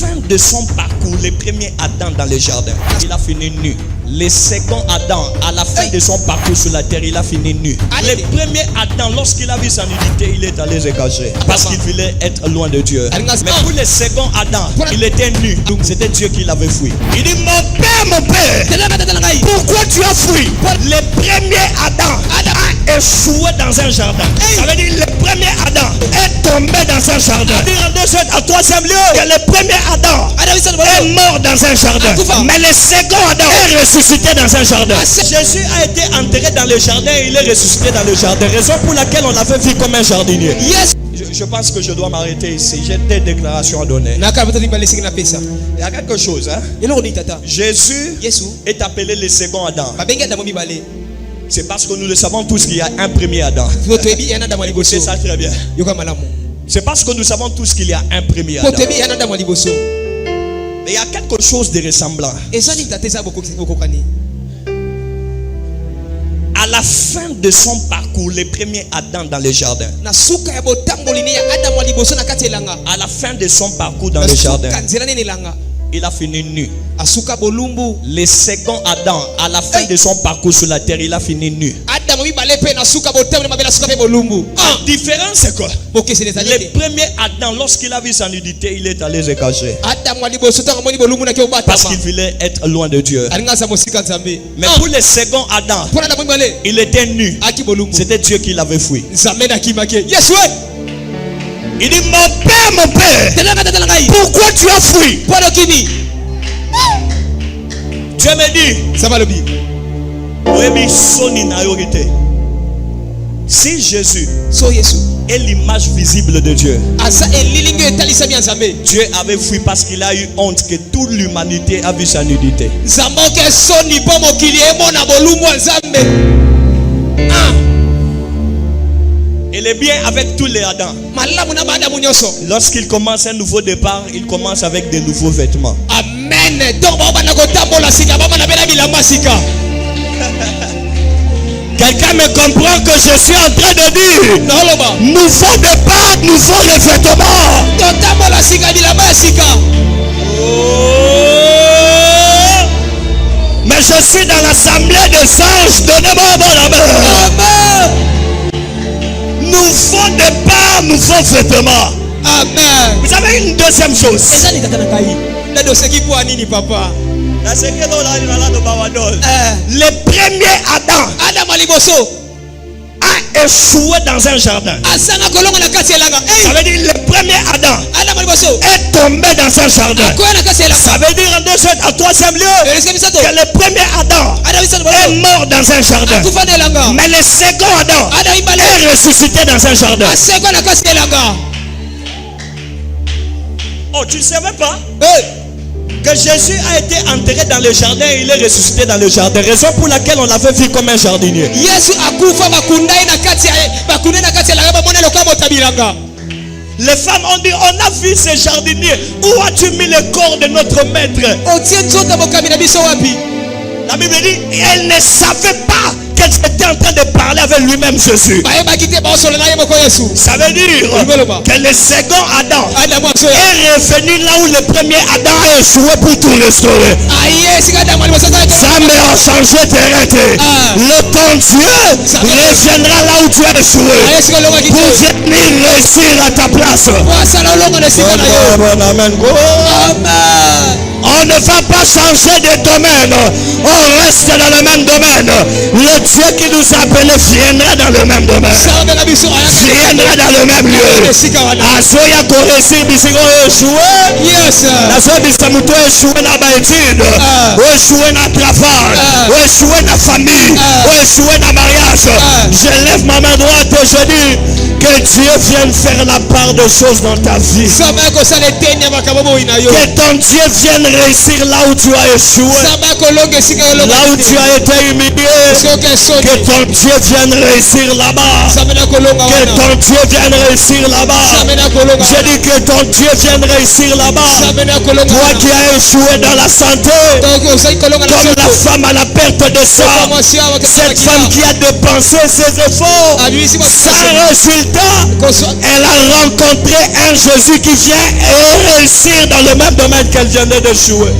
fin de son parcours, le premier Adam dans le jardin, il a fini nu. Le second Adam, à la fin de son parcours sur la terre, il a fini nu. Le premier Adam, lorsqu'il a vu sa nudité, il est allé se cacher parce qu'il voulait être loin de Dieu. Mais pour le second Adam, il était nu. Donc c'était Dieu qui l'avait fui. Il dit, mon père, pourquoi tu as fui? Le premier Adam a échoué dans un jardin. Ça veut dire le premier Adam est tombé dans un jardin. À troisième lieu, le premier Adam est mort dans un jardin. Mais le second Adam est ressuscité dans un jardin. Jésus a été enterré dans le jardin et il est ressuscité dans le jardin. Raison pour laquelle on l'avait vu comme un jardinier. Je pense que je dois m'arrêter ici. J'ai des déclarations à donner. Il y a quelque chose. Jésus est appelé le second Adam. C'est parce que nous le savons tous qu'il y a un premier Adam. C'est ça très bien. C'est parce que nous savons tous qu'il y a un premier Adam. Mais il y a quelque chose de ressemblant. À la fin de son parcours, le premier Adam dans le jardin. À la fin de son parcours dans le jardin, il a fini nu. Le second Adam, à la fin de son parcours sur la terre, il a fini nu. La différence c'est quoi? Le premier Adam, lorsqu'il a vu sa nudité, il est allé se cacher parce qu'il voulait être loin de Dieu. Mais pour le second Adam, il était nu. C'était Dieu qui l'avait fui. Il dit, mon père, pourquoi tu as fui? Dieu me dit, si Jésus est l'image visible de Dieu, Dieu avait fui parce qu'il a eu honte que toute l'humanité a vu sa nudité. Il est bien avec tous les Adams. Lorsqu'il commence un nouveau départ, il commence avec de nouveaux vêtements. Amen. Quelqu'un me comprend que je suis en train de dire nouveau départ, nouveau revêtement. Mais je suis dans l'assemblée des anges. Donnez-moi un bon amen. Nouveau départ, nouveau vêtement. Amen. Vous avez une deuxième chose. Le premier Adam a échoué dans un jardin. Ça veut dire le premier Adam est tombé dans un jardin. Ça veut dire en troisième lieu que le premier Adam est mort dans un jardin. Mais le second Adam est ressuscité dans un jardin. Oh, tu ne savais pas que Jésus a été enterré dans le jardin et il est ressuscité dans le jardin. Raison pour laquelle on l'avait vu comme un jardinier. Les femmes ont dit, on a vu ce jardinier. Où as-tu mis le corps de notre maître? La Bible dit, elle ne savait pas qu'elle était en train de parler avec lui-même Jésus. Ça veut dire que le second Adam est revenu là où le premier Adam a échoué pour tout restaurer. Ça m'a changé terrain. Le ton Dieu reviendra là où tu as échoué pour venir réussir à ta place. On ne va pas changer de domaine. On reste dans le même domaine. Le Dieu qui nous a appelés viendra dans le même domaine. Viendra dans le même lieu. Asoya koresi bisiko échoué. Yes. Asoya bisamuto échoué na ba étude. Échoué na travail. Échoué na famille. Échoué na mariage. Je lève ma main droite et je dis que Dieu vienne faire la part de choses dans ta vie. Que ton Dieu vienne réussir là où tu as échoué, là où tu as été humilié. Que ton Dieu vienne réussir là-bas. Que ton Dieu vienne réussir là-bas. J'ai dit que ton Dieu vienne réussir là-bas. Toi qui as échoué dans la santé, comme la femme à la perte de sang, cette femme qui a dépensé ses efforts sans résultat, elle a rencontré un Jésus qui vient réussir dans le même domaine qu'elle venait d'échouer.